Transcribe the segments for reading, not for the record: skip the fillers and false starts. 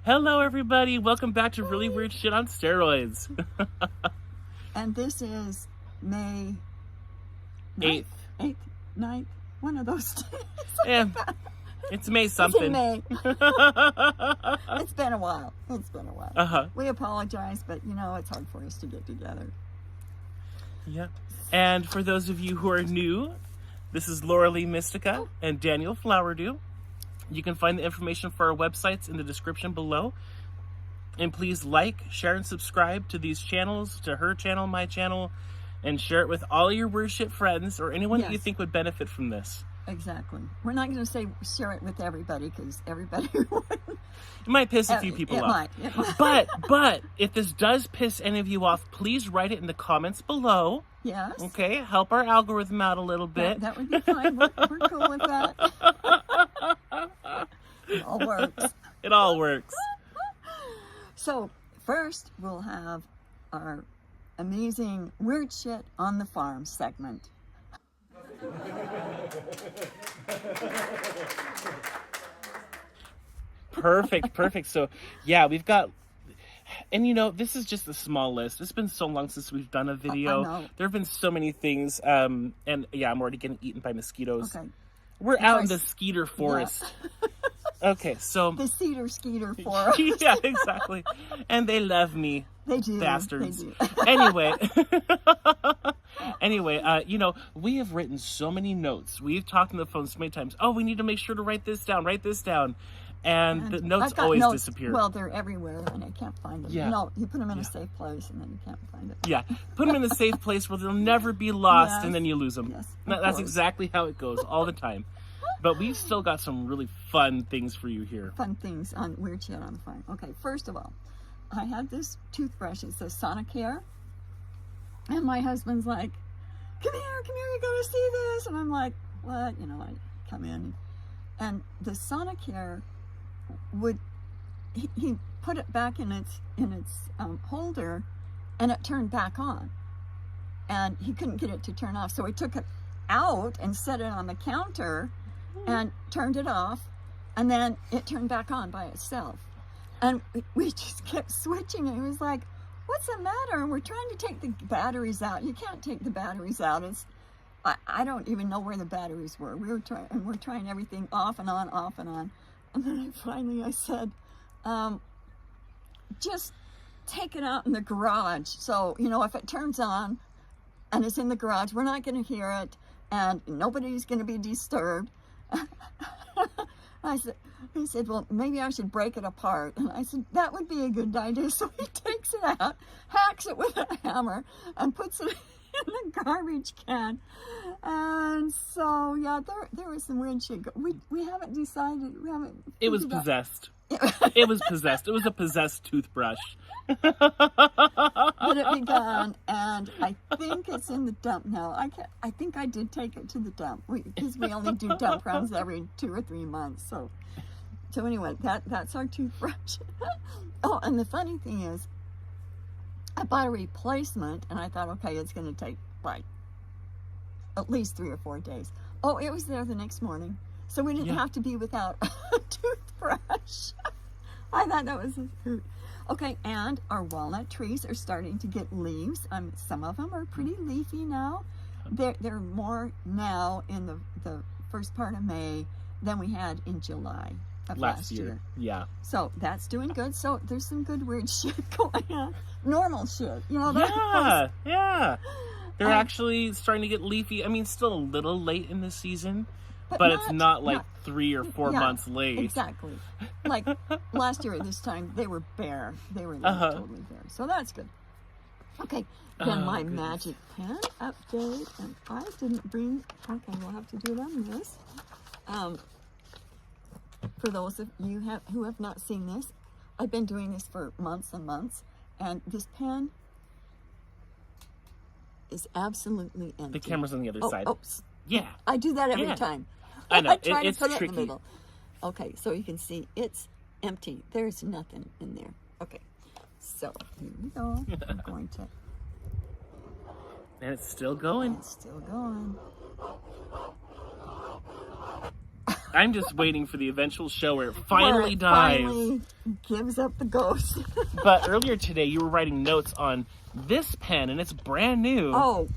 Hello, everybody. Welcome back to Really Weird Shit on Steroids. And this is May 8th. 8th, 9th, one of those days. Yeah, it's May something. It's in May. It's been a while. Uh-huh. We apologize, but you know, it's hard for us to get together. Yeah. And for those of you who are new, this is Laura Lee Mystica and Daniel Flowerdew. You can find the information for our websites in the description below. And please like, share, and subscribe to these channels, to her channel, my channel, and share it with all your worship friends or anyone that you think would benefit from this. Exactly. We're not going to say share it with everybody because everybody would. It might piss a few people off. It might. But if this does piss any of you off, please write it in the comments below. Yes. Okay, help our algorithm out a little bit. That would be fine. We're cool with that. It all works. It all works. So first we'll have our amazing weird shit on the farm segment. Perfect. So, yeah, we've got, and you know, this is just a small list. It's been so long since we've done a video. There have been so many things, and yeah, I'm already getting eaten by mosquitoes. Okay. We're out in the skeeter forest. Yeah. Okay, so... The cedar skeeter forest. Yeah, exactly. And they love me. They do. Bastards. They do. Anyway, you know, we have written so many notes. We've talked on the phone so many times. Oh, we need to make sure to write this down. And the notes always disappear. Well, they're everywhere, and I can't find them. Yeah. No, you put them in a safe place, and then you can't find it. Yeah, put them in a safe place where they'll never be lost, and then you lose them. Yes, That's exactly how it goes all the time. But we've still got some really fun things for you here. Fun things on Weird Shit on the Farm. Okay, first of all, I had this toothbrush. It says Sonicare. And my husband's like, come here, you gotta see this. And I'm like, what? You know, I come in. And the Sonicare would, he put it back in its holder, and it turned back on. And he couldn't get it to turn off. So he took it out and set it on the counter and turned it off, and then it turned back on by itself. And we just kept switching, and it was like, what's the matter? And we're trying to take the batteries out. You can't take the batteries out. I don't even know where the batteries were. We're trying everything off and on. And then I said, just take it out in the garage. So, you know, if it turns on and it's in the garage, we're not going to hear it, and nobody's going to be disturbed. He said, well, maybe I should break it apart. And I said, that would be a good idea. So he takes it out, hacks it with a hammer, and puts it in the garbage can. And so, yeah, there was some weird shit. We haven't decided. It was possessed. It was possessed. It was a possessed toothbrush. But it began, and I think it's in the dump now. I think I did take it to the dump because we only do dump runs every 2 or 3 months. So anyway, that's our toothbrush. Oh, and the funny thing is, I bought a replacement, and I thought, okay, it's going to take like at least 3 or 4 days. Oh, it was there the next morning, so we didn't have to be without a toothbrush. I thought that was a hoot. Okay, and our walnut trees are starting to get leaves. Some of them are pretty leafy now. They're more now in the first part of May than we had in July of last year. Yeah. So that's doing good. So there's some good weird shit going on. Normal shit, you know. Yeah. They're actually starting to get leafy. I mean, still a little late in the season. But it's not like 3 or 4 months late. Exactly. Like last year at this time, they were bare. They were totally bare. So that's good. Okay. Then my magic pen update. And I didn't bring... Okay, we'll have to do it on this. For those of you who have not seen this, I've been doing this for months and months. And this pen is absolutely empty. The camera's on the other side. Oh, yeah. I do that every time. I know. It's tricky. It in the middle. Okay, so you can see it's empty. There's nothing in there. Okay, so here we go. I'm going to... And it's still going. It's still going. I'm just waiting for the eventual show where it finally dies. Finally gives up the ghost. But earlier today, you were writing notes on this pen, and it's brand new. Oh,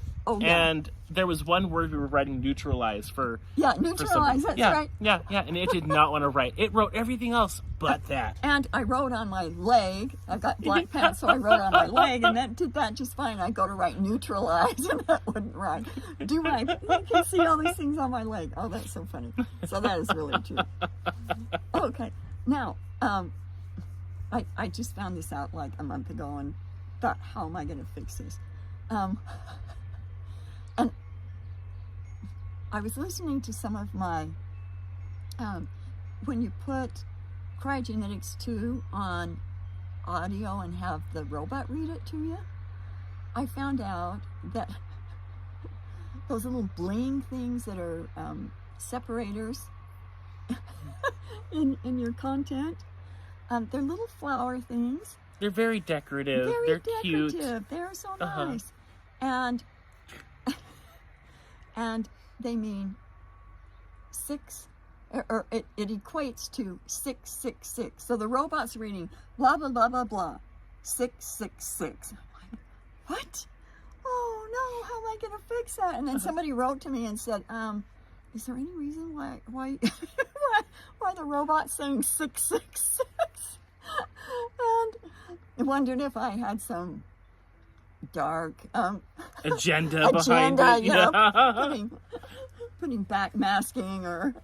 yeah. And there was one word we were writing neutralize for. Yeah, neutralize, that's right. Yeah, and it did not want to write. It wrote everything else but that. And I wrote on my leg. I've got black pants, so I wrote on my leg, and that did that just fine. I go to write neutralize, and that wouldn't write. You can see all these things on my leg. Oh, that's so funny. So that is really true. Okay, now, I just found this out like a month ago and thought, how am I going to fix this? And I was listening to some of my, when you put Kryahgenetics-II on audio and have the robot read it to you, I found out that those little bling things that are separators in your content, they're little flower things. They're very decorative. They're cute. They're so nice. And they mean 6, or it equates to 666. So the robot's reading blah, blah, blah, blah, blah, 666. I'm like, what? Oh no, how am I going to fix that? And then somebody wrote to me and said, is there any reason why why the robot's saying 666? And I wondered if I had some dark agenda behind it. Yeah. Putting back masking or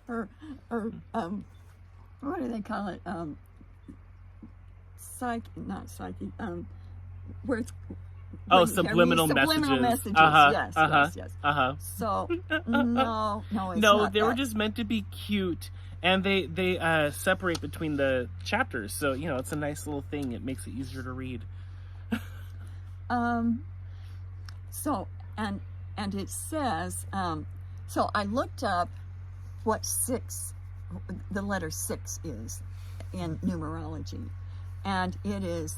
what do they call it? Not psychic. Where it's subliminal messages. Subliminal messages. Yes. So no, it's not they were that. just meant to be cute. And they separate between the chapters, so it's a nice little thing. It makes it easier to read. So and it says, so I looked up what the letter 6 is in numerology, and it is,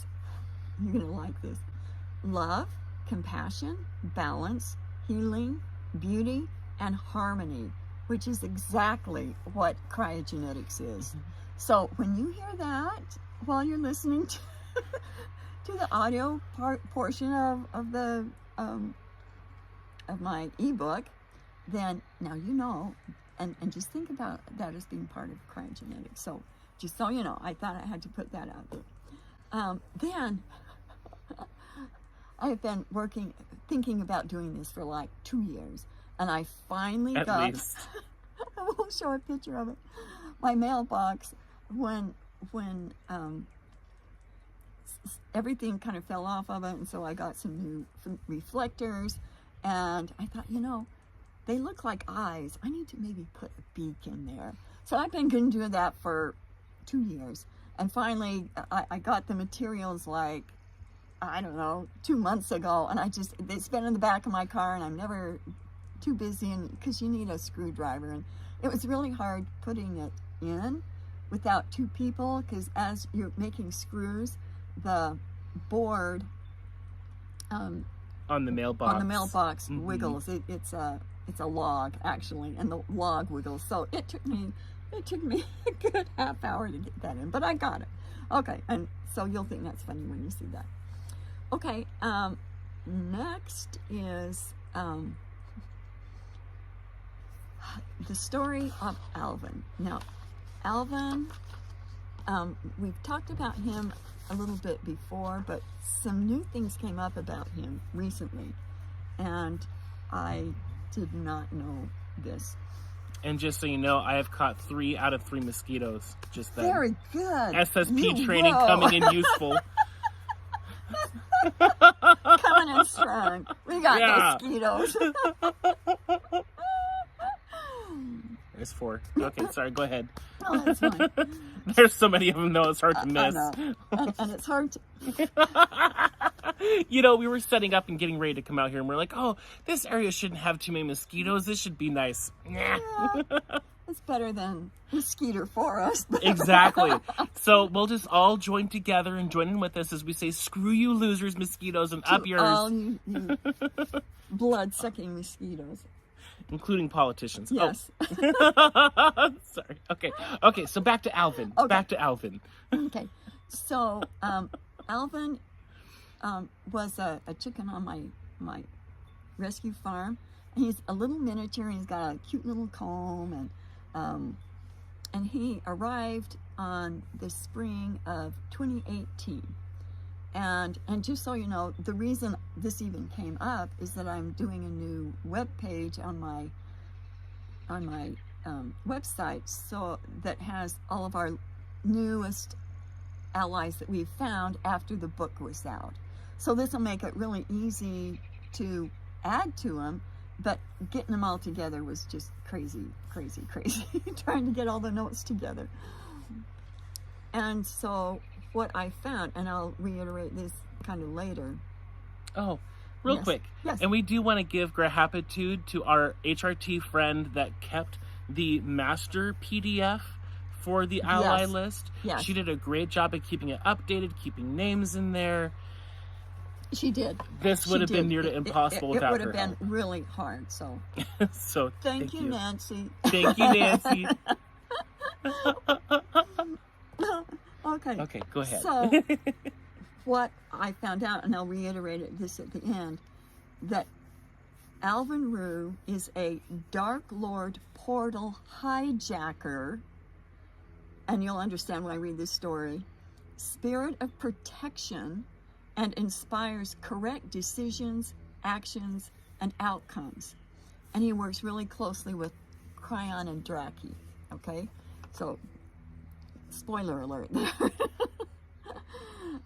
you're gonna like this: love, compassion, balance, healing, beauty, and harmony, which is exactly what cryogenetics is. So when you hear that while you're listening to the audio portion of my ebook, then now you know, and just think about that as being part of cryogenetics. So just so you know, I thought I had to put that out there. Then I've been thinking about doing this for like 2 years. And I finally At got, least. I will show a picture of it, my mailbox, when everything kind of fell off of it, and so I got some new reflectors, and I thought, they look like eyes. I need to maybe put a beak in there. So I've been going to do that for 2 years, and finally I got the materials like, I don't know, 2 months ago, and it's been in the back of my car, and I'm never too busy, and because you need a screwdriver, and it was really hard putting it in without 2 people, because as you're making screws, the board on the mailbox wiggles. It's a log actually, and the log wiggles. So it took me a good half hour to get that in, but I got it. Okay, and so you'll think that's funny when you see that. Okay, next is the story of Alvin. Now, Alvin, we've talked about him a little bit before, but some new things came up about him recently, and I did not know this. And just so you know, I have caught 3 out of 3 mosquitoes just then. Very good. SSP training coming in useful. Coming in strong. We got mosquitoes. There's 4. Okay, sorry, go ahead. Oh, that's fine. There's so many of them, though, it's hard to miss. I know. And it's hard to... We were setting up and getting ready to come out here, and we're like, oh, this area shouldn't have too many mosquitoes. This should be nice. Yeah, it's better than mosquito for us. Exactly. So we'll just all join together and join in with us as we say, screw you losers, mosquitoes, and up yours. All you blood-sucking mosquitoes. including politicians. Yes. Oh. Sorry. Okay. So back to Alvin. Okay. Back to Alvin. Okay. So Alvin was a chicken on my rescue farm. He's a little miniature. He's got a cute little comb, and he arrived on the spring of 2018. And just so you know, the reason this even came up is that I'm doing a new web page on my website, so that has all of our newest allies that we've found after the book was out. So this will make it really easy to add to them, but getting them all together was just crazy trying to get all the notes together. And so what I found, and I'll reiterate this kind of later. Oh, real Yes. quick. Yes. And we do want to give gratitude to our HRT friend that kept the master PDF for the ally Yes. list. Yes. She did a great job at keeping it updated, keeping names in there. She did. This would have been near to It- impossible it without would her have been really hard. So help. So thank you, Nancy. Thank you, Nancy. Okay. Okay, go ahead. So what I found out, and I'll reiterate this at the end, that Alvin Rue is a Dark Lord portal hijacker, and you'll understand when I read this story, spirit of protection, and inspires correct decisions, actions, and outcomes. And he works really closely with Kryon and DraKEY, okay? So, spoiler alert there.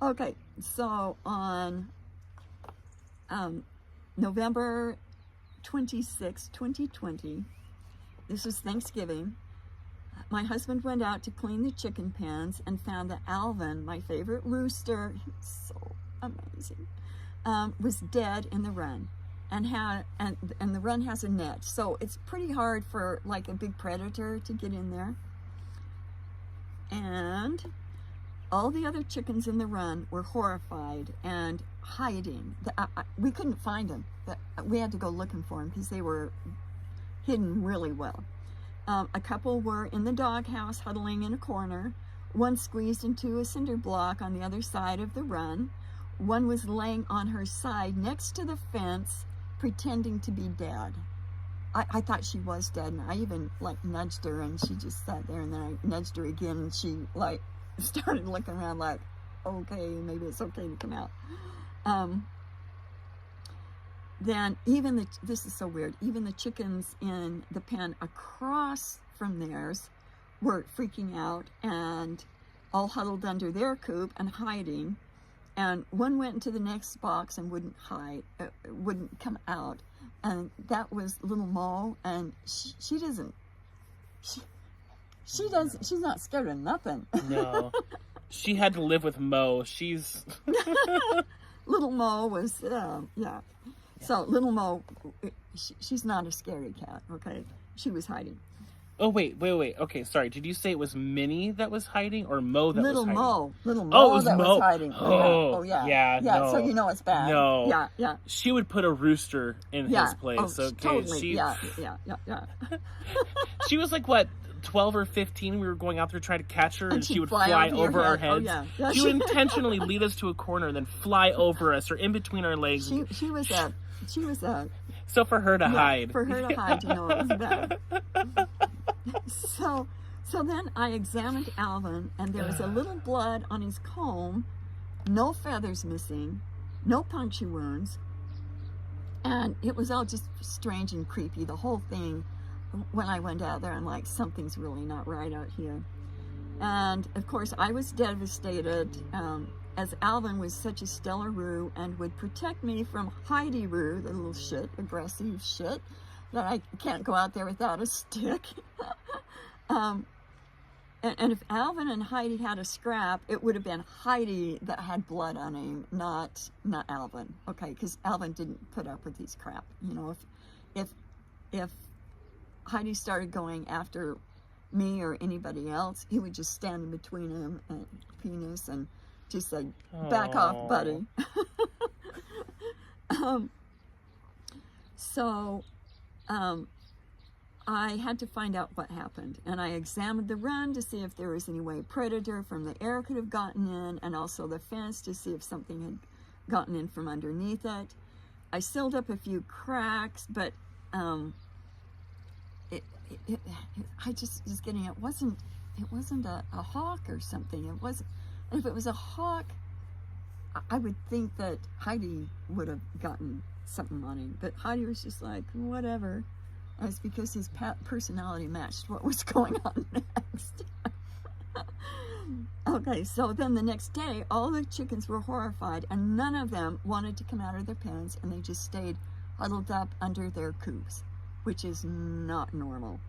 Okay, so on November 26, 2020, this was Thanksgiving, my husband went out to clean the chicken pens and found that Alvin, my favorite rooster, he was so amazing, was dead in the run. And the run has a net, so it's pretty hard for like a big predator to get in there. And all the other chickens in the run were horrified and hiding. We couldn't find them. We had to go looking for them because they were hidden really well. A couple were in the doghouse huddling in a corner. One squeezed into a cinder block on the other side of the run. One was laying on her side next to the fence, pretending to be dead. I thought she was dead, and I even like nudged her, and she just sat there, and then I nudged her again, and she like started looking around like, okay, maybe it's okay to come out. Then this is so weird, even the chickens in the pen across from theirs were freaking out and all huddled under their coop and hiding. And one went into the next box and wouldn't come out. And that was little Mo, and she's not scared of nothing. No. She had to live with Mo. She's... Little Mo was, yeah. So little Mo, she's not a scary cat, okay? She was hiding. Oh, wait. Okay, sorry. Did you say it was Minnie that was hiding or Mo that was hiding? Little Mo Oh, it was that Mo. was hiding. Oh, yeah. yeah, Yeah, no. so you know it's bad. No. Yeah. She would put a rooster in his place. Oh, Okay, totally. Yeah. She was like, what, 12 or 15? We were going out there trying to catch her, and she she'd would fly your over our head. heads. Oh, yeah. She would intentionally lead us to a corner and then fly over us or in between our legs. She was a So for her to hide. For her to hide, you know, it was bad. So then I examined Alvin, and there was a little blood on his comb, no feathers missing, no puncture wounds, and it was all just strange and creepy, the whole thing. When I went out there, I'm like, something's really not right out here. And of course, I was devastated, as Alvin was such a stellar Roo and would protect me from Heidi Roo, the little shit, aggressive shit, that I can't go out there without a stick. And if Alvin and Heidi had a scrap, it would have been Heidi that had blood on him, not Alvin. Okay, because Alvin didn't put up with his crap. You know, if Heidi started going after me or anybody else, he would just stand in between him and penis and just say, "Back off, buddy." I had to find out what happened, and I examined the run to see if there was any way predator from the air could have gotten in, and also the fence to see if something had gotten in from underneath it. I sealed up a few cracks, but I just was getting, it wasn't a hawk or something. It wasn't. If it was a hawk, I would think that Heidi would have gotten something on him, but Heidi was just like, whatever. That's because his personality matched what was going on next. Okay, so then the next day, all the chickens were horrified, and none of them wanted to come out of their pens, and they just stayed huddled up under their coops, which is not normal.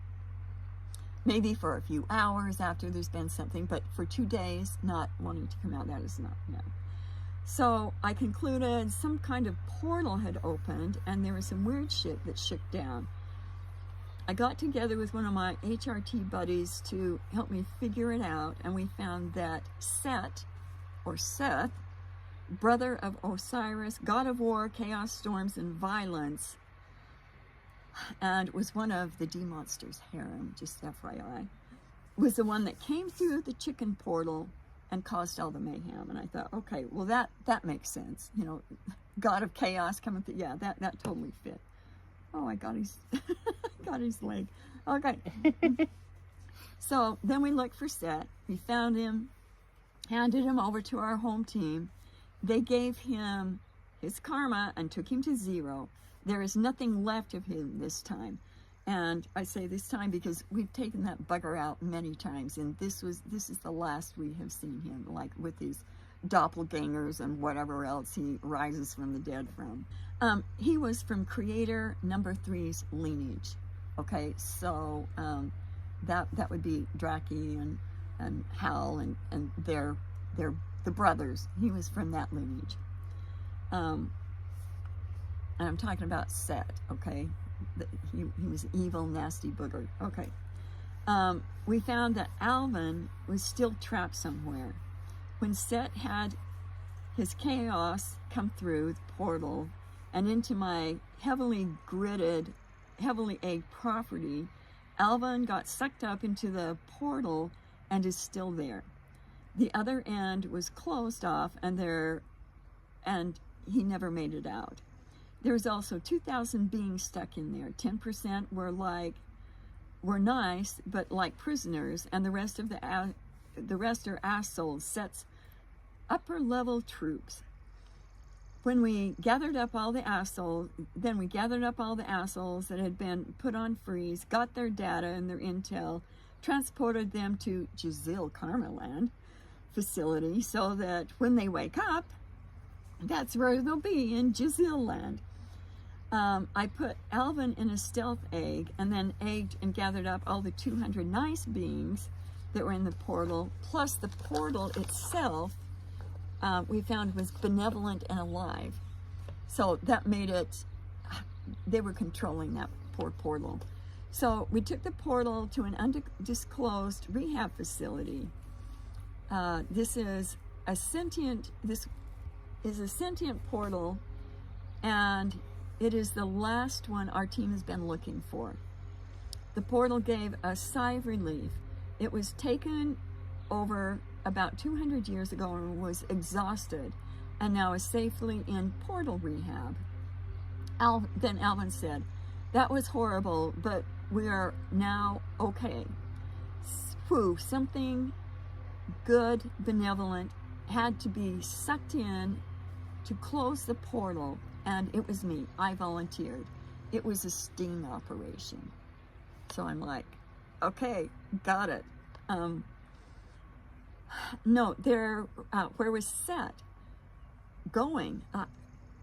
Maybe for a few hours after there's been something, but for 2 days, not wanting to come out, that is not, no. So I concluded some kind of portal had opened, and there was some weird shit that shook down. I got together with one of my HRT buddies to help me figure it out, and we found that Set, or Seth, brother of Osiris, god of war, chaos, storms, and violence, and was one of the D-Monster's harem, just FYI, was the one that came through the chicken portal and caused all the mayhem. And I thought, okay, well that makes sense. You know, god of chaos coming through, yeah, that totally fit. Oh, I got his, got his leg. Okay. So then we looked for Set. We found him, handed him over to our home team. They gave him his karma and took him to 0. There is nothing left of him this time. And I say this time because we've taken that bugger out many times, and this is the last we have seen him, like with these doppelgangers and whatever else he rises from the dead from. He was from Creator number 3's lineage. Okay, so that would be DraKEY and Hal and they're the brothers. He was from that lineage. And I'm talking about Set, okay? He was evil, nasty booger. Okay. We found that Alvin was still trapped somewhere. When Set had his chaos come through the portal and into my heavily gridded, heavily egged property, Alvin got sucked up into the portal and is still there. The other end was closed off, and he never made it out. There's also 2,000 beings stuck in there. 10% were nice, but like prisoners, and the rest are assholes, Set's upper level troops. When we gathered up all the assholes, that had been put on freeze, got their data and their intel, transported them to Jazil Karmaland facility, so that when they wake up, that's where they'll be, in Jazil land. I put Alvin in a stealth egg, and then egged and gathered up all the 200 nice beings that were in the portal, plus the portal itself we found was benevolent and alive. So that made it, they were controlling that poor portal. So we took the portal to an undisclosed rehab facility. This is a sentient portal, and it is the last one our team has been looking for. The portal gave a sigh of relief. It was taken over about 200 years ago and was exhausted, and now is safely in portal rehab. Then Alvin said, "That was horrible, but we are now okay." Whew, something good, benevolent had to be sucked in to close the portal, and it was me. I volunteered. It was a sting operation. So I'm like, okay, got it. No, where was Set going?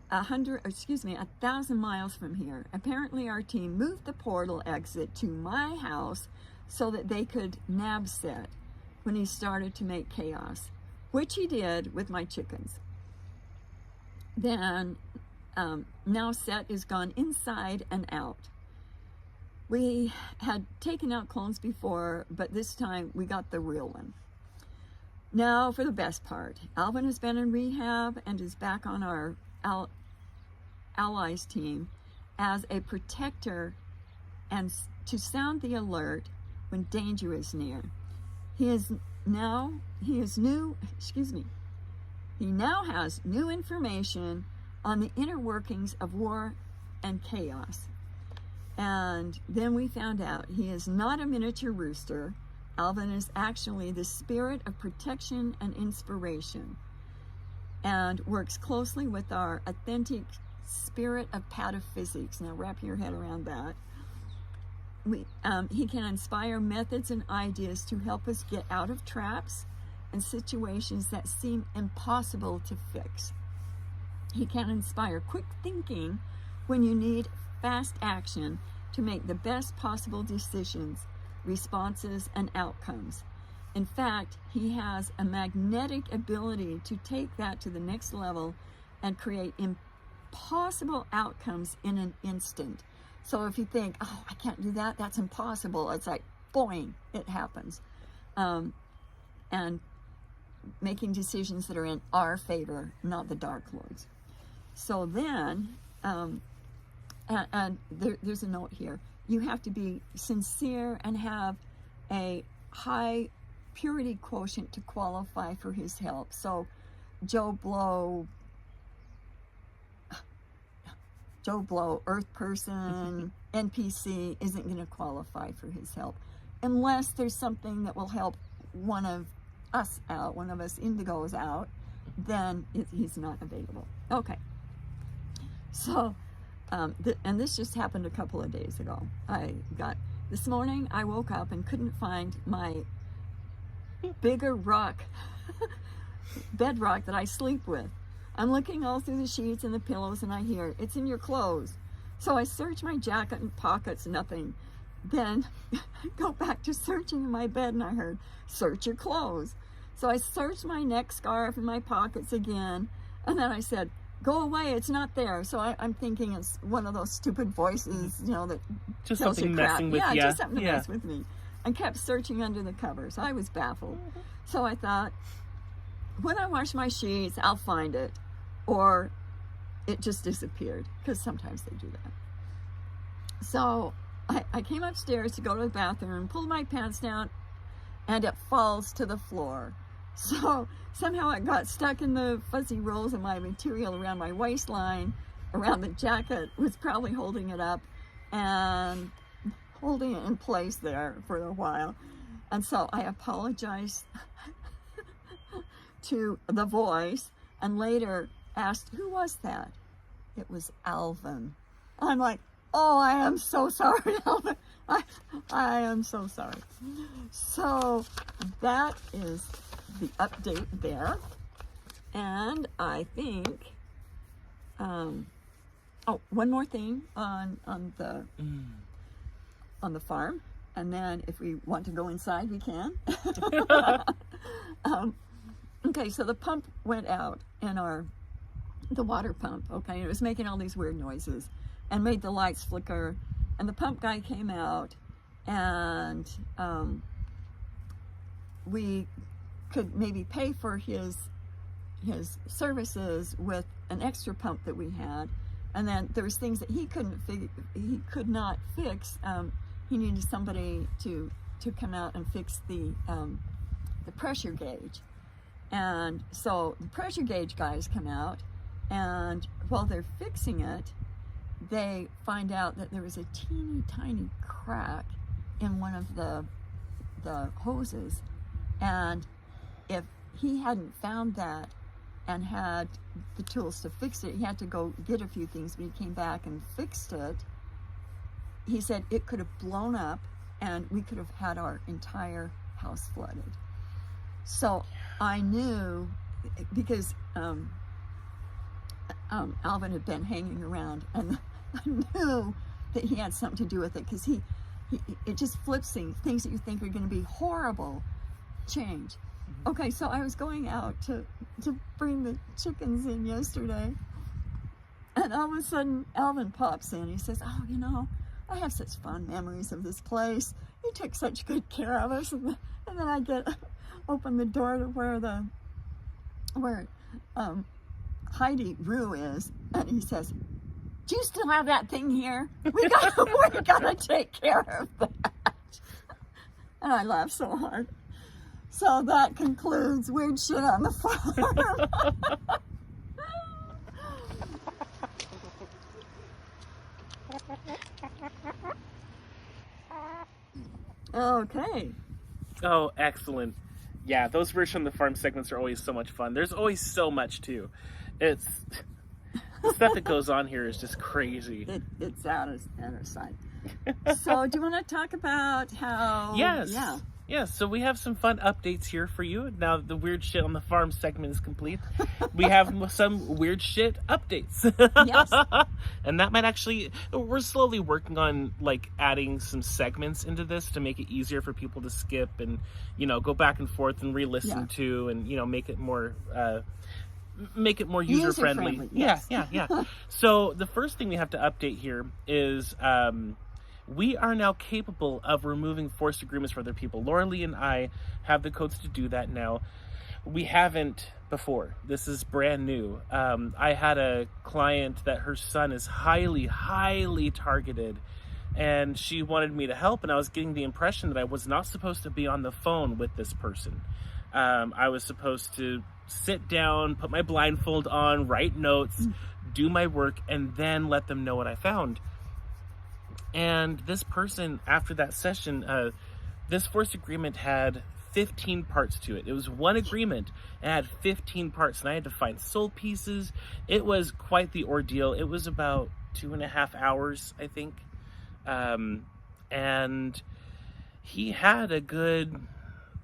1,000 miles from here. Apparently our team moved the portal exit to my house so that they could nab Set when he started to make chaos, which he did with my chickens. Then now Set is gone inside and out. We had taken out clones before, but this time we got the real one. Now for the best part. Alvin has been in rehab and is back on our allies team as a protector and to sound the alert when danger is near. He now has new information on the inner workings of war and chaos. And then we found out he is not a miniature rooster. Alvin is actually the spirit of protection and inspiration, and works closely with our authentic spirit of pataphysics. Now wrap your head around that. He can inspire methods and ideas to help us get out of traps and situations that seem impossible to fix. He can inspire quick thinking when you need fast action to make the best possible decisions, responses, and outcomes. In fact, he has a magnetic ability to take that to the next level and create impossible outcomes in an instant. So if you think, oh, I can't do that, that's impossible, it's like, boing, it happens. And making decisions that are in our favor, not the Dark Lord's. So then, there's a note here. You have to be sincere and have a high purity quotient to qualify for his help. So Joe Blow, Earth person, NPC isn't going to qualify for his help unless there's something that will help one of us out, one of us indigos out, then he's not available. Okay. So, and this just happened a couple of days ago. This morning I woke up and couldn't find my bigger rock, bedrock that I sleep with. I'm looking all through the sheets and the pillows, and I hear, it's in your clothes. So I search my jacket and pockets, nothing. Then go back to searching in my bed, and I heard, search your clothes. So I searched my neck scarf and my pockets again, and then I said, go away, it's not there. So I'm thinking it's one of those stupid voices, that just tells something you crap. messing with you. Yeah, just something to mess with me. And kept searching under the covers. I was baffled. So I thought, when I wash my sheets, I'll find it. Or it just disappeared, because sometimes they do that. So I came upstairs to go to the bathroom, pulled my pants down, and it falls to the floor. So somehow it got stuck in the fuzzy rolls of my material around my waistline, around the jacket, was probably holding it up and holding it in place there for a while. And so I apologized to the voice, and later asked, who was that? It was Alvin. I'm like, oh, I am so sorry, Alvin. I am so sorry. So that is the update there. And I think, one more thing on the farm, and then if we want to go inside, we can. Okay, so the pump went out in the water pump, okay? It was making all these weird noises and made the lights flicker, and the pump guy came out, and we could maybe pay for his services with an extra pump that we had, and then there was things that he could not fix. He needed somebody to come out and fix the pressure gauge. And so the pressure gauge guys come out, and while they're fixing it, they find out that there was a teeny tiny crack in one of the hoses. And if he hadn't found that and had the tools to fix it, he had to go get a few things, but he came back and fixed it. He said it could have blown up, and we could have had our entire house flooded. So I knew, because Alvin had been hanging around, and I knew that he had something to do with it, because it just flips things that you think are going to be horrible change. Okay, so I was going out to bring the chickens in yesterday, and all of a sudden Alvin pops in. He says, oh, I have such fond memories of this place. You took such good care of us. And then I open the door to where Heidi Rue is, and he says, do you still have that thing here? We gotta take care of that. And I laughed so hard. So that concludes Weird Shit on the Farm. Okay. Oh, excellent. Yeah, those Weird Shit on the Farm segments are always so much fun. There's always so much, too. It's... the stuff that goes on here is just crazy. It's out of sight. So, do you want to talk about how... Yes. Yeah. Yes, so we have some fun updates here for you. Now the Weird Shit on the Farm segment is complete. We have some weird shit updates. Yes. And that might actually... We're slowly working on, like, adding some segments into this to make it easier for people to skip and, you know, go back and forth and re-listen to and, you know, make it more user-friendly. Yes. Yeah. So the first thing we have to update here is we are now capable of removing forced agreements for other people. Laura Lee and I have the codes to do that now. We haven't before. This is brand new. I had a client that her son is highly targeted, and she wanted me to help, and I was getting the impression that I was not supposed to be on the phone with this person. I was supposed to sit down, put my blindfold on, write notes, do my work, and then let them know what I found. And this person, after that session, this forced agreement had 15 parts to it. It was one agreement and had 15 parts, and I had to find soul pieces. It was quite the ordeal. It was about 2.5 hours, I think. And he had a good,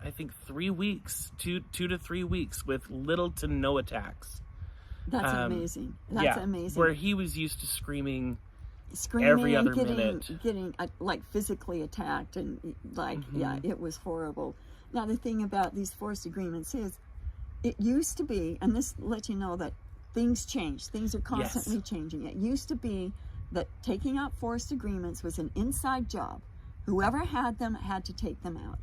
I think, 3 weeks, 2 to 3 weeks with little to no attacks. That's amazing. That's amazing. Where he was used to screaming every other minute, getting like physically attacked, and like it was horrible. Now the thing about these forced agreements is, it used to be, and this lets you know that things change. Things are constantly changing. It used to be that taking out forced agreements was an inside job. Whoever had them had to take them out.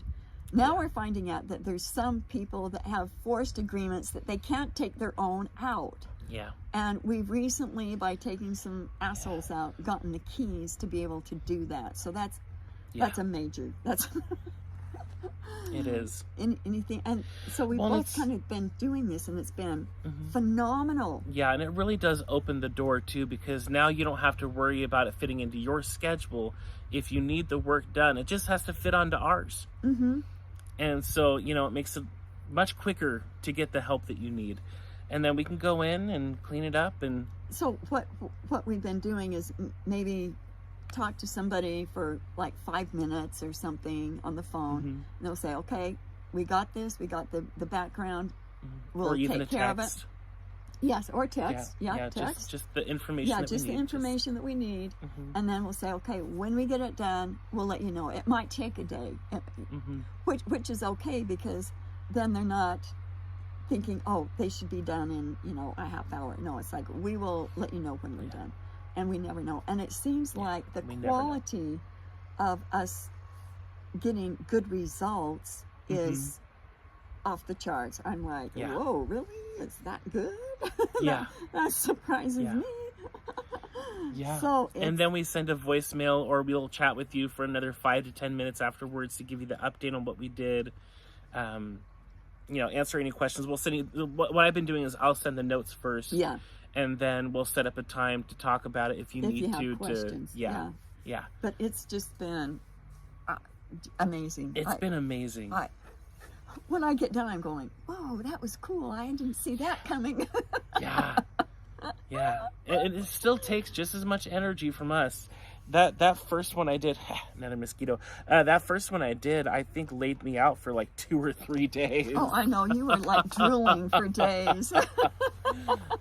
Now we're finding out that there's some people that have forced agreements that they can't take their own out. Yeah. And we've recently, by taking some assholes out, gotten the keys to be able to do that. So that's a major. That's it is. Anything, and so we've both kind of been doing this, and it's been phenomenal. Yeah, and it really does open the door too, because now you don't have to worry about it fitting into your schedule. If you need the work done, it just has to fit onto ours. And so, you know, it makes it much quicker to get the help that you need. And then we can go in and clean it up. And so what we've been doing is maybe talk to somebody for like 5 minutes or something on the phone. And they'll say, okay, we got this. We got the background. We'll take care of it. Yes, or text. Yeah, text. Just the information that we need. Just the information that we need. And then we'll say, okay, when we get it done, we'll let you know. It might take a day, which is okay, because then they're not thinking, oh, they should be done in, you know, a half hour. No, it's like, we will let you know when we're done. And we never know. And it seems like the quality of us getting good results is off the charts. I'm like, whoa, really? Is that good? Yeah. That surprises me. So and then we send a voicemail, or we'll chat with you for another 5 to 10 minutes afterwards to give you the update on what we did. You know, answer any questions. We'll send you, what I've been doing is I'll send the notes first. Yeah. And then we'll set up a time to talk about it if you need have questions. Yeah. But it's just been amazing. It's been amazing. When I get done, I'm going, whoa, that was cool. I didn't see that coming. Yeah. And it still takes just as much energy from us. That first one I did, another mosquito. That first one I did, I think laid me out for like 2 or 3 days. Oh, I know. You were like drooling for days.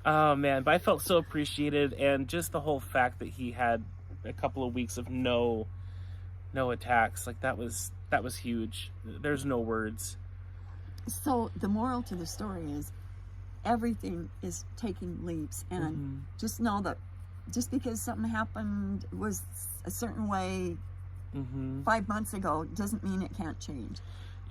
Oh man, but I felt so appreciated, and just the whole fact that he had a couple of weeks of no attacks, like that was huge. There's no words. So the moral to the story is, everything is taking leaps, and just know that just because something happened was a certain way 5 months ago doesn't mean it can't change.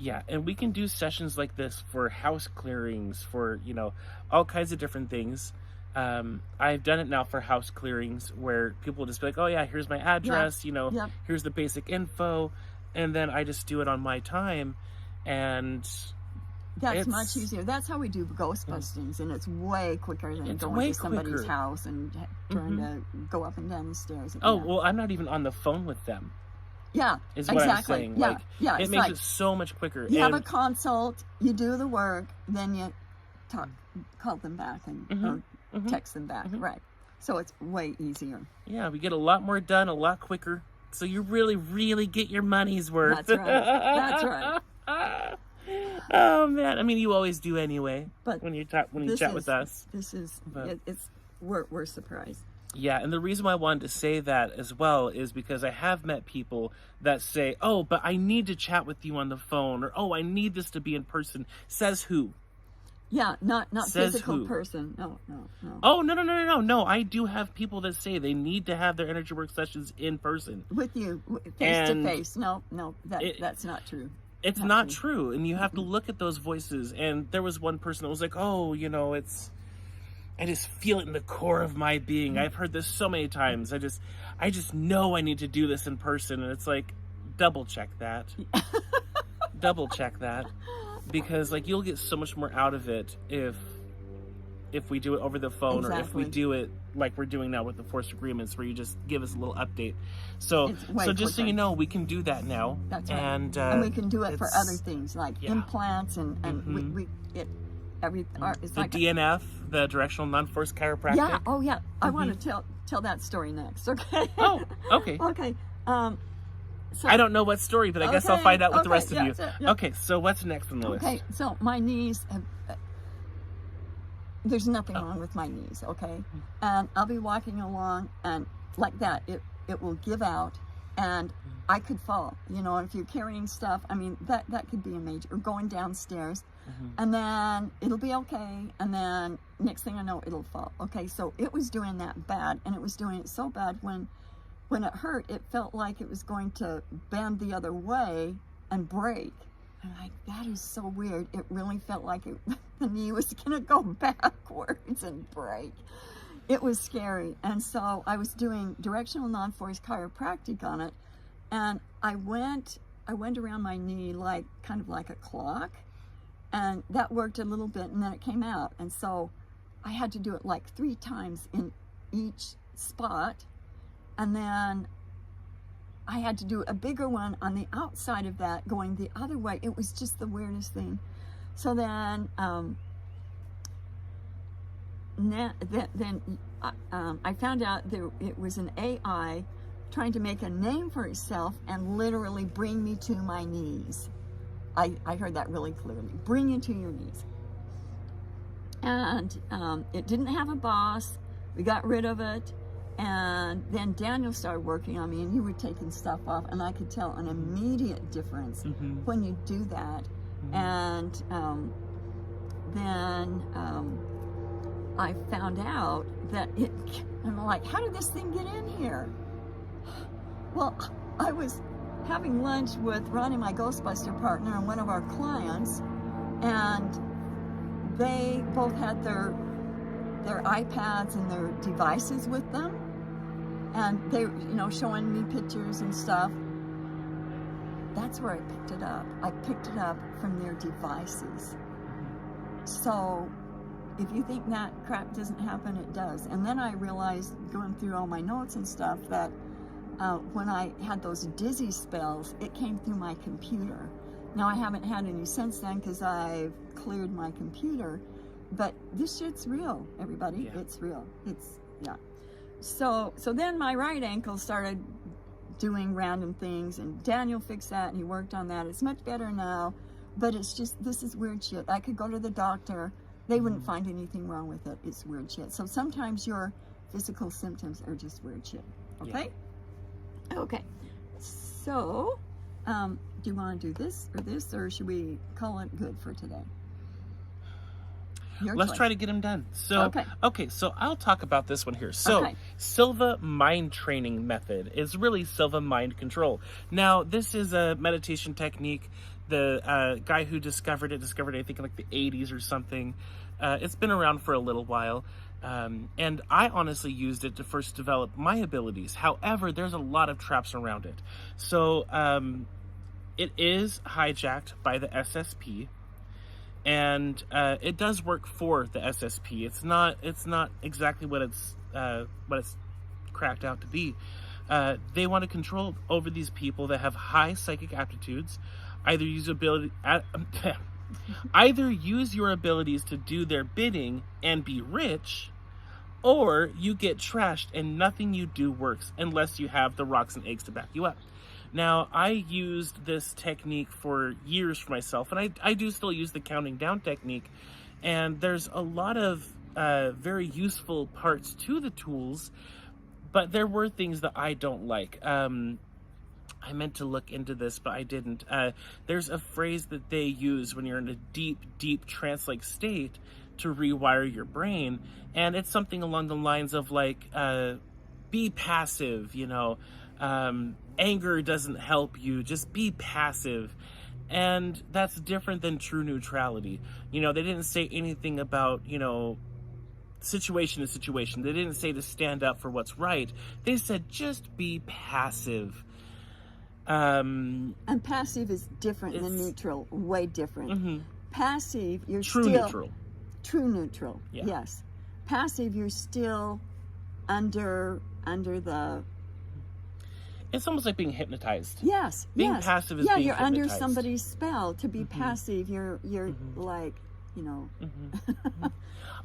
Yeah, and we can do sessions like this for house clearings, for, you know, all kinds of different things. I've done it now for house clearings where people just be like, oh yeah, here's my address, Yep. here's the basic info, and then I just do it on my time, and That's much easier. That's how we do ghost bustings, and it's way quicker than It's going way to somebody's quicker. house and trying to go up and down the stairs. Oh, well, I'm not even on the phone with them, yeah, is what exactly. I'm saying. Yeah, Like, yeah, it it's makes like it so much quicker. you have a And- consult, you do the work, then you call them back and or text them back, right? So it's way easier. yeah, we get a lot more done a lot quicker. So you really, really get your money's worth. That's right. That's right. Oh man, I mean, you always do anyway. But when you chat with us. This is But- we're surprised. Yeah, and the reason why I wanted to say that as well is because I have met people that say, "Oh, but I need to chat with you on the phone," or "Oh, I need this to be in person." Says who? Yeah, not Says physical who? person. No. Oh, no. I do have people that say they need to have their energy work sessions in person. With you, face And to face. No, that's not true. It's not true, and you have to look at those voices. And there was one person that was like, "Oh, I just feel it in the core of my being." I've heard this so many times. I just know I need to do this in person, and it's like, double check that. Double check that, because like you'll get so much more out of it if we do it over the phone, or if we Exactly. do it like we're doing now with the forced agreements, where you just give us a little update. So It's way just so quicker. you know, we can do that now. That's right. And we can do it for it's- other things like yeah. implants and it's the like DNF, the directional non-force chiropractic. yeah. Oh yeah. I want to tell that story next. Okay. Oh, okay. Okay. So I don't know what story, but I guess I'll Okay, find out with the okay, rest of yeah, you. yeah. Okay, so what's next on the list? Okay, so my knees have. There's nothing wrong with my knees, okay? And I'll be walking along, and like that, it will give out, and I could fall. If you're carrying stuff, I mean, that could be a major. Or going downstairs, and then it'll be okay, and then next thing I know, it'll fall. Okay, so it was doing that bad, and it was doing it so bad when it hurt, it felt like it was going to bend the other way and break. I'm like, that is so weird. It really felt like the knee was going to go backwards and break. It was scary. And so I was doing directional non-force chiropractic on it. And I went around my knee kind of like a clock. And that worked a little bit, and then it came out. And so I had to do it like 3 times in each spot. And then I had to do a bigger one on the outside of that going the other way. It was just the weirdest thing. So then, I found out it was an AI trying to make a name for itself and literally bring me to my knees. I heard that really clearly. Bring you to your knees. And it didn't have a boss. We got rid of it. And then Daniel started working on me, and you were taking stuff off, and I could tell an immediate difference when you do that. And then I found out that I'm like, how did this thing get in here? Well, I was having lunch with Ronnie, my Ghostbuster partner, and one of our clients, and they both had their iPads and their devices with them. And they, showing me pictures and stuff. That's where I picked it up. I picked it up from their devices. So if you think that crap doesn't happen, it does. And then I realized, going through all my notes and stuff, that when I had those dizzy spells, it came through my computer. Now I haven't had any since then because I've cleared my computer. But this shit's real, everybody. Yeah. It's real. Yeah. So then my right ankle started doing random things, and Daniel fixed that, and he worked on that. It's much better now, but it's just, this is weird shit. I could go to the doctor. They wouldn't find anything wrong with it. It's weird shit. So sometimes your physical symptoms are just weird shit. Okay? Yeah. Okay. So, do you want to do this, or should we call it good for today? Let's try to get them done. So, okay, so I'll talk about this one here. So, Silva Mind Training Method is really Silva Mind Control. Now, this is a meditation technique. The guy who discovered it, I think in like the 80s or something. It's been around for a little while. And I honestly used it to first develop my abilities. However, there's a lot of traps around it. So it is hijacked by the SSP, and it does work for the SSP. It's not exactly what it's cracked out to be. They want to control over these people that have high psychic aptitudes, either use your abilities to do their bidding and be rich, or you get trashed and nothing you do works unless you have the rocks and eggs to back you up. Now, I used this technique for years for myself, and I do still use the counting down technique, and there's a lot of very useful parts to the tools, but there were things that I don't like. I meant to look into this, but I didn't. There's a phrase that they use when you're in a deep, deep trance-like state to rewire your brain, and it's something along the lines of like, be passive, anger doesn't help you, just be passive. And that's different than true neutrality. They didn't say anything about, situation to situation. They didn't say to stand up for what's right. They said just be passive. And passive is different than neutral, way different. Mm-hmm. Passive, you're true still... neutral. True neutral, Yeah. yes. Passive, you're still under the... It's almost like being hypnotized. Yes, Being yes. passive is yeah, being you're under hypnotized. somebody's spell. To be Mm-hmm. passive, you're like, Mm-hmm.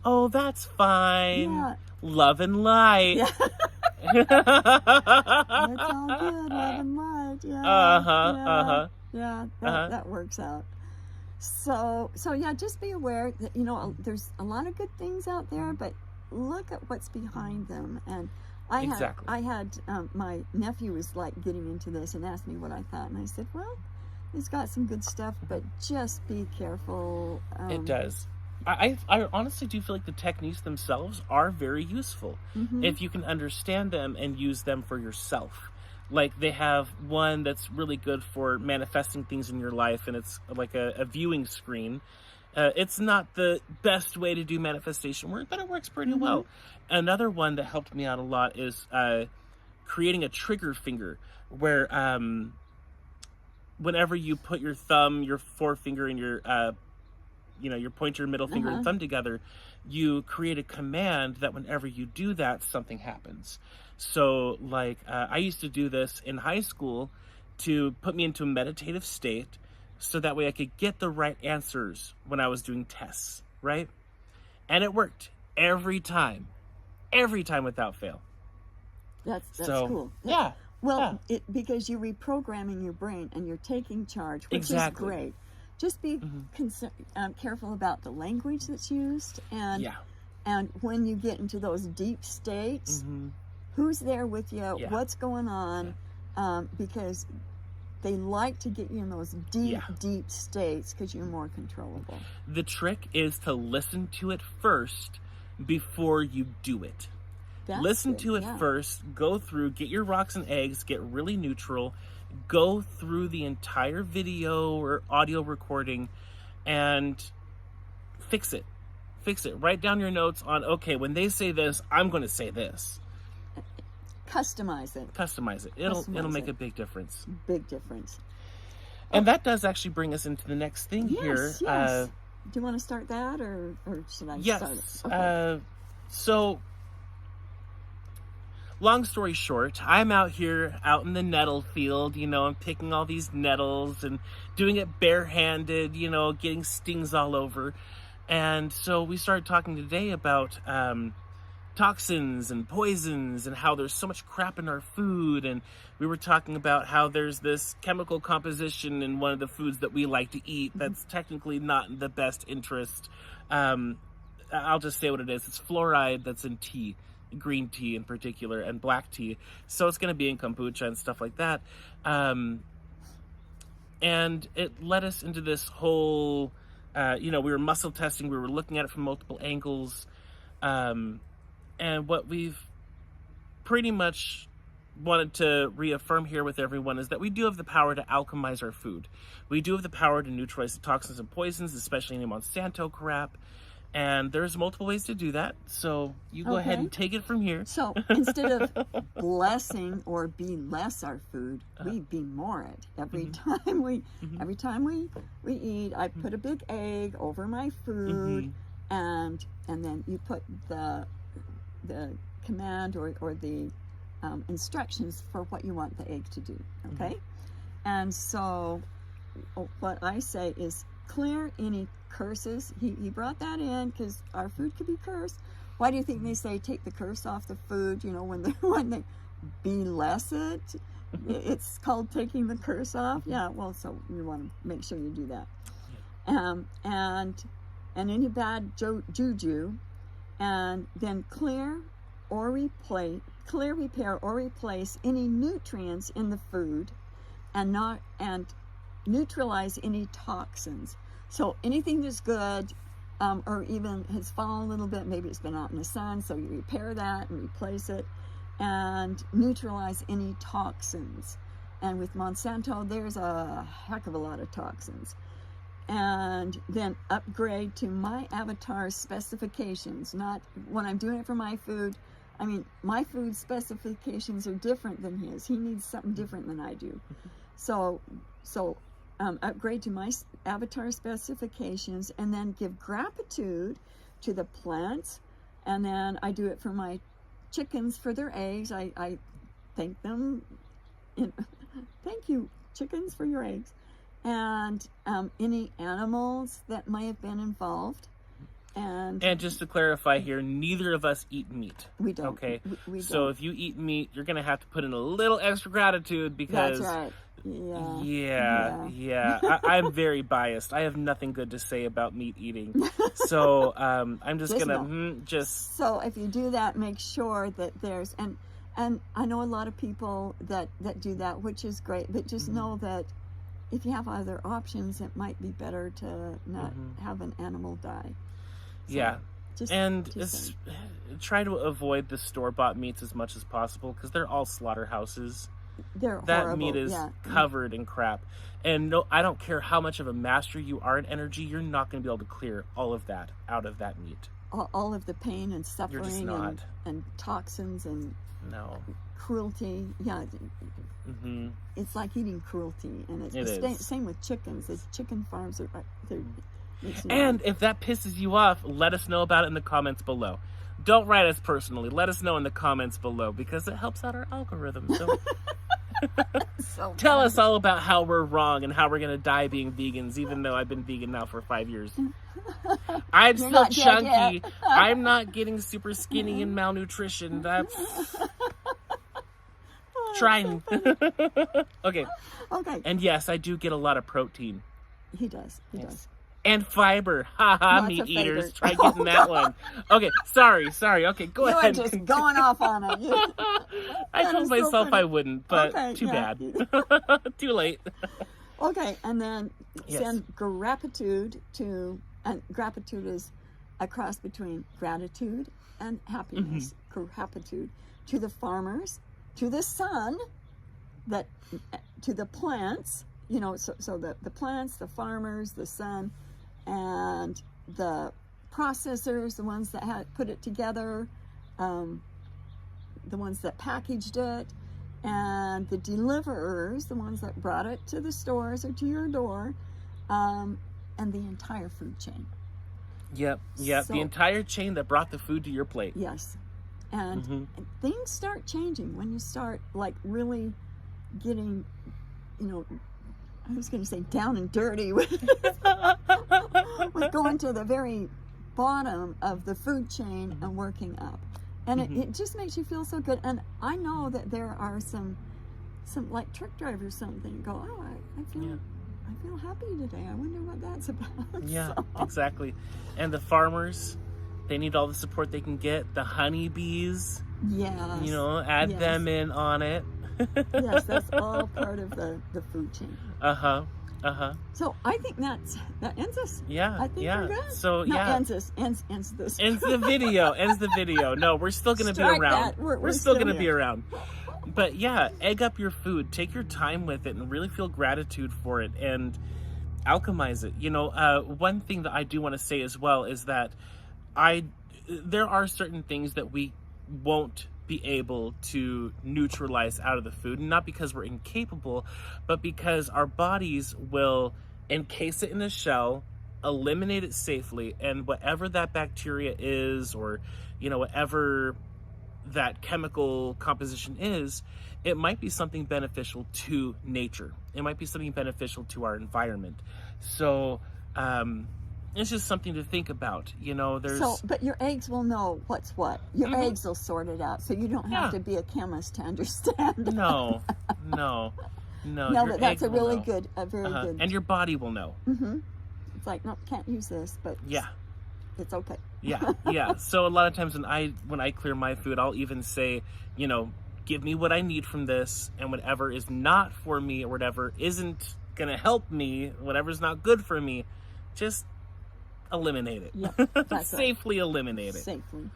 Oh, that's fine. Yeah. Love and light. Yeah. It's all good, love and light. Yeah. Yeah, that works out. So yeah, just be aware that there's a lot of good things out there, but look at what's behind them. And I had my nephew was like getting into this and asked me what I thought, and I said, well, it's got some good stuff, but just be careful. It does. I honestly do feel like the techniques themselves are very useful if you can understand them and use them for yourself. Like, they have one that's really good for manifesting things in your life, and it's like a viewing screen. It's not the best way to do manifestation work, but it works pretty well. Another one that helped me out a lot is creating a trigger finger, where whenever you put your thumb, your forefinger, and your pointer, middle finger, and thumb together, you create a command that whenever you do that, something happens. So, like, I used to do this in high school to put me into a meditative state, so that way I could get the right answers when I was doing tests, right? And it worked every time without fail. That's so, cool. Yeah. Well, because you're reprogramming your brain and you're taking charge, which is great. Just be careful about the language that's used, and when you get into those deep states, who's there with you, what's going on, because they like to get you in those deep states because you're more controllable. The trick is to listen to it first before you do it. Listen to it first, go through, get your rocks and eggs, get really neutral, go through the entire video or audio recording and fix it. Write down your notes on, okay, when they say this, I'm going to say this. Customize it. It'll make a big difference. Big difference. And that does actually bring us into the next thing here. Yes. Do you want to start that, or should I start it? Okay. So, long story short, I'm out in the nettle field, I'm picking all these nettles and doing it barehanded, getting stings all over. And so we started talking today about toxins and poisons and how there's so much crap in our food. And we were talking about how there's this chemical composition in one of the foods that we like to eat that's technically not in the best interest. I'll just say what it is. It's fluoride that's in tea. Green tea in particular, and black tea. So it's going to be in kombucha and stuff like that. And it led us into this whole, we were muscle testing. We were looking at it from multiple angles. And what we've pretty much wanted to reaffirm here with everyone is that we do have the power to alchemize our food. We do have the power to neutralize the toxins and poisons, especially any Monsanto crap. And there's multiple ways to do that. So you go ahead and take it from here. So instead of blessing or be less our food, we be more it. Every time we eat, I put a big egg over my food, and then you put the command or the instructions for what you want the egg to do. Okay, and so what I say is clear any curses. He brought that in because our food could be cursed. Why do you think they say take the curse off the food? You know, when they bless it, it's called taking the curse off. Yeah, well, so you want to make sure you do that. And any bad juju, and then clear, repair, or replace any nutrients in the food, and neutralize any toxins. So anything that's good, or even has fallen a little bit, maybe it's been out in the sun, so you repair that and replace it, and neutralize any toxins. And with Monsanto, there's a heck of a lot of toxins. And then upgrade to my avatar's specifications, not when I'm doing it for my food. I mean, my food specifications are different than his. He needs something different than I do. So upgrade to my avatar specifications, and then give gratitude to the plants. And then I do it for my chickens for their eggs. I thank them. Thank you, chickens, for your eggs. And any animals that may have been involved. And just to clarify here, neither of us eat meat. We don't. Okay. We so don't. if you eat meat, you're going to have to put in a little extra gratitude because... That's right. Yeah. I'm very biased. I have nothing good to say about meat eating. So I'm just going to So if you do that, make sure that there's... And I know a lot of people that do that, which is great. But just know that if you have other options, it might be better to not have an animal die. So try to avoid the store-bought meats as much as possible because they're all slaughterhouses. They're that horrible. meat is covered in crap. And no, I don't care how much of a master you are in energy, you're not going to be able to clear all of that out of that meat. All of the pain and suffering You're just not. And toxins and cruelty. Yeah. It's like eating cruelty. And it's the same with chickens. The chicken farms are... And if that pisses you off, let us know about it in the comments below. Don't write us personally. Let us know in the comments below because it helps out our algorithm. So tell us all about how we're wrong and how we're going to die being vegans, even though I've been vegan now for 5 years. I'm still chunky. I'm not getting super skinny and malnutrition. That's... trying. Okay. And yes, I do get a lot of protein. He does. He does. And fiber. Haha, meat eaters. Try getting that one. Okay, sorry. Okay, go ahead. You were just going off on it. I told myself I wouldn't, but too bad. Too late. Okay, and then send gratitude to... And gratitude is a cross between gratitude and happiness. Gratitude to the farmers, to the sun, to the plants, you know, so the plants, the farmers, the sun, and the processors, the ones that put it together, the ones that packaged it, and the deliverers, the ones that brought it to the stores or to your door, and the entire food chain. Yep. So, the entire chain that brought the food to your plate. Yes. And things start changing when you start like really getting, you know, I was going to say down and dirty with going to the very bottom of the food chain and working up. And it just makes you feel so good. And I know that there are some like truck drivers, something go, oh, I feel happy today. I wonder what that's about. Yeah, exactly. And the farmers, they need all the support they can get. The honeybees, you know, add them in on it. Yes, that's all part of the food chain. So I think that ends us. Yeah, I think we're good. So ends this. Ends this. Ends the video. No, we're still going to be around. We're still going to be around. But yeah, egg up your food. Take your time with it and really feel gratitude for it and alchemize it. You know, one thing that I do want to say as well is that there are certain things that we won't be able to neutralize out of the food, not because we're incapable, but because our bodies will encase it in a shell, eliminate it safely, and whatever that bacteria is, or whatever that chemical composition is, it might be something beneficial to nature. It might be something beneficial to our environment. So it's just something to think about. But your eggs will know what's what. Your eggs will sort it out, so you don't have to be a chemist to understand. No. No, but that's a really good, very good. And your body will know. It's like, no, can't use this, but it's okay. Yeah. So a lot of times when I clear my food, I'll even say, give me what I need from this, and whatever is not for me, or whatever isn't gonna help me, whatever's not good for me, just eliminate it. Yeah, that's safely eliminate it. Safely.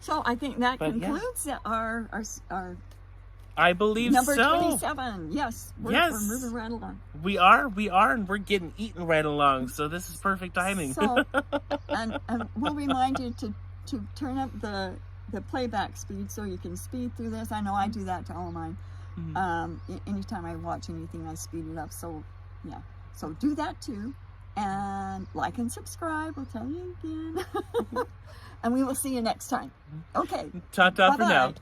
So I think that concludes our I believe number so. 27. Yes, we're moving right along. We are, and we're getting eaten right along. So this is perfect timing. So, and we'll remind you to turn up the playback speed so you can speed through this. I know I do that to all mine. Anytime I watch anything, I speed it up. So so do that too, and like and subscribe. We'll tell you again, and we will see you next time. Okay. Ta-ta for now.